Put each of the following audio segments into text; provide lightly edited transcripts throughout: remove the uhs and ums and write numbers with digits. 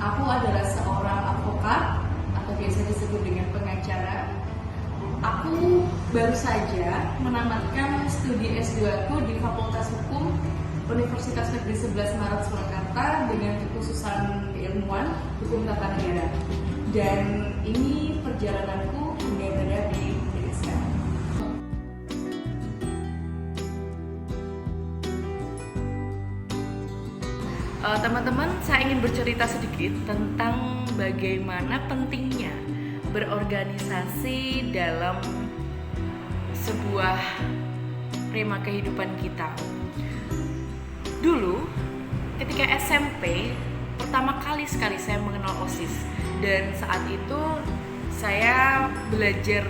Aku adalah seorang advokat atau biasa disebut dengan pengacara. Aku baru saja menamatkan studi S2 aku di Fakultas Hukum Universitas Negeri 11 Maret Surakarta dengan kekhususan keilmuan Hukum Tata Negara. Dan ini perjalananku hingga berada di Indonesia. Teman-teman, saya ingin bercerita sedikit tentang bagaimana pentingnya berorganisasi dalam sebuah tema kehidupan kita. Dulu, ketika SMP, pertama kali sekali saya mengenal OSIS, dan saat itu saya belajar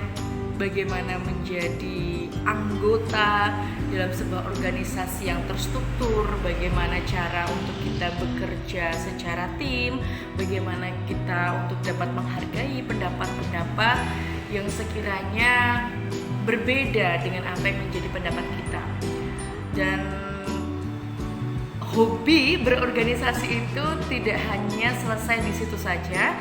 bagaimana menjadi anggota dalam sebuah organisasi yang terstruktur, bagaimana cara untuk kita bekerja secara tim, bagaimana kita untuk dapat menghargai pendapat-pendapat yang sekiranya berbeda dengan apa yang menjadi pendapat kita. Dan hobi berorganisasi itu tidak hanya selesai di situ saja.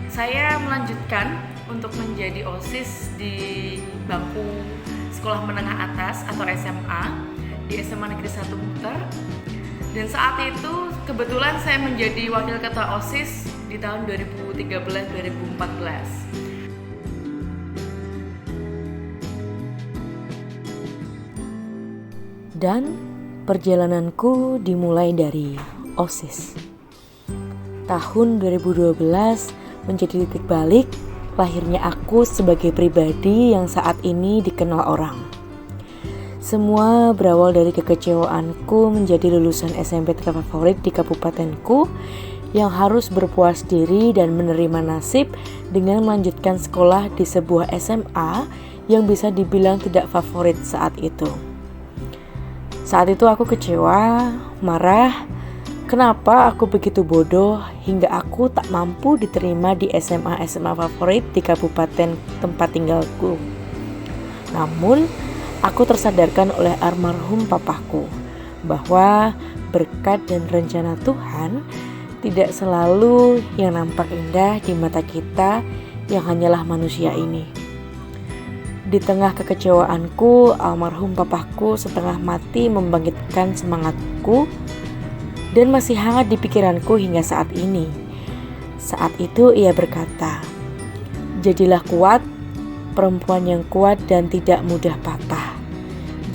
Saya melanjutkan untuk menjadi OSIS di bangku sekolah menengah atas atau SMA di SMA Negeri 1 Muter. Dan saat itu kebetulan saya menjadi wakil ketua OSIS di tahun 2013-2014. Dan perjalananku dimulai dari OSIS. Tahun 2012 menjadi titik balik lahirnya aku sebagai pribadi yang saat ini dikenal orang. Semua berawal dari kekecewaanku menjadi lulusan SMP terfavorit di kabupatenku yang harus berpuas diri dan menerima nasib dengan melanjutkan sekolah di sebuah SMA yang bisa dibilang tidak favorit saat itu. Saat itu aku kecewa, marah, kenapa aku begitu bodoh hingga aku tak mampu diterima di SMA favorit di kabupaten tempat tinggalku. Namun, aku tersadarkan oleh almarhum papaku bahwa berkat dan rencana Tuhan tidak selalu yang nampak indah di mata kita yang hanyalah manusia ini. Di tengah kekecewaanku, almarhum papaku setengah mati membangkitkan semangatku dan masih hangat di pikiranku hingga saat ini. Saat itu ia berkata, "Jadilah kuat, perempuan yang kuat dan tidak mudah patah.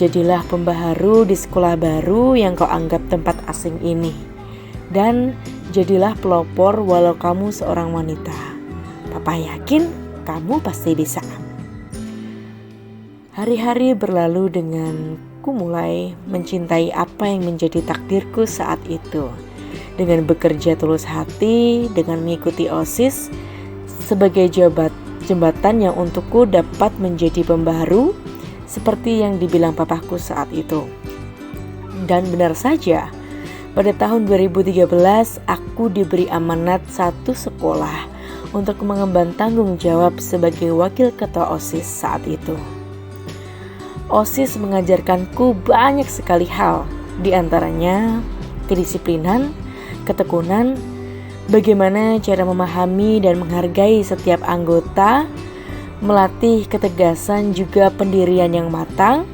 Jadilah pembaharu di sekolah baru yang kau anggap tempat asing ini. Dan jadilah pelopor walau kamu seorang wanita. Papa yakin kamu pasti bisa." Hari-hari berlalu dengan ku mulai mencintai apa yang menjadi takdirku saat itu. Dengan bekerja tulus hati, dengan mengikuti OSIS sebagai jembatan yang untukku dapat menjadi pembaharu seperti yang dibilang papaku saat itu. Dan benar saja, pada tahun 2013 aku diberi amanat satu sekolah untuk mengemban tanggung jawab sebagai wakil ketua OSIS saat itu. OSIS mengajarkanku banyak sekali hal, di antaranya kedisiplinan, ketekunan, bagaimana cara memahami dan menghargai setiap anggota, melatih ketegasan juga pendirian yang matang,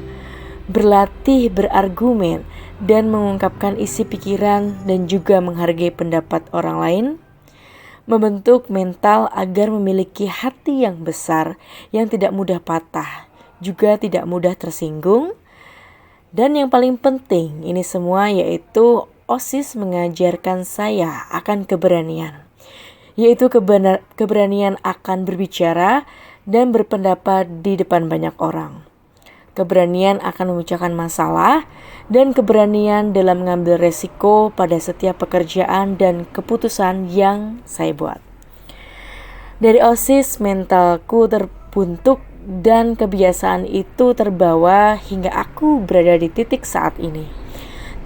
berlatih berargumen dan mengungkapkan isi pikiran dan juga menghargai pendapat orang lain, membentuk mental agar memiliki hati yang besar yang tidak mudah patah, juga tidak mudah tersinggung. Dan yang paling penting ini semua yaitu OSIS mengajarkan saya akan keberanian, yaitu keberanian akan berbicara dan berpendapat di depan banyak orang, keberanian akan memecahkan masalah, dan keberanian dalam mengambil resiko pada setiap pekerjaan dan keputusan yang saya buat. Dari OSIS mentalku terbentuk dan kebiasaan itu terbawa hingga aku berada di titik saat ini.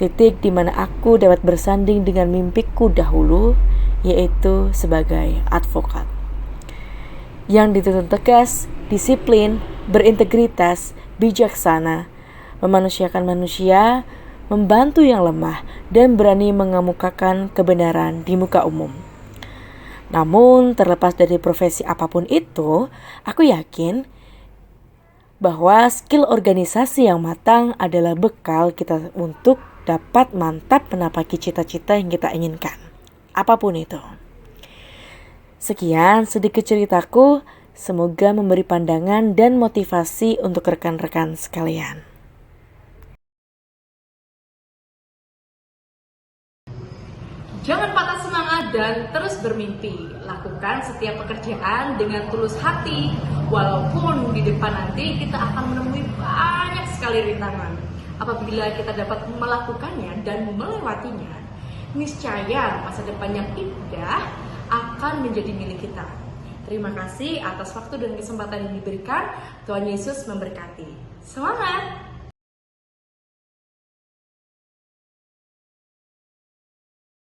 Titik di mana aku dapat bersanding dengan mimpiku dahulu, yaitu sebagai advokat. Yang dituntut tegas, disiplin, berintegritas, bijaksana, memanusiakan manusia, membantu yang lemah, dan berani mengemukakan kebenaran di muka umum. Namun terlepas dari profesi apapun itu, aku yakin bahwa skill organisasi yang matang adalah bekal kita untuk dapat mantap menapaki cita-cita yang kita inginkan, apapun itu. Sekian sedikit ceritaku, semoga memberi pandangan dan motivasi untuk rekan-rekan sekalian. Jangan patah semangat dan terus bermimpi. Lakukan setiap pekerjaan dengan tulus hati, walaupun di depan nanti kita akan menemui banyak sekali rintangan. Apabila kita dapat melakukannya dan melewatinya, niscaya masa depan yang indah akan menjadi milik kita. Terima kasih atas waktu dan kesempatan yang diberikan. Tuhan Yesus memberkati. Semangat!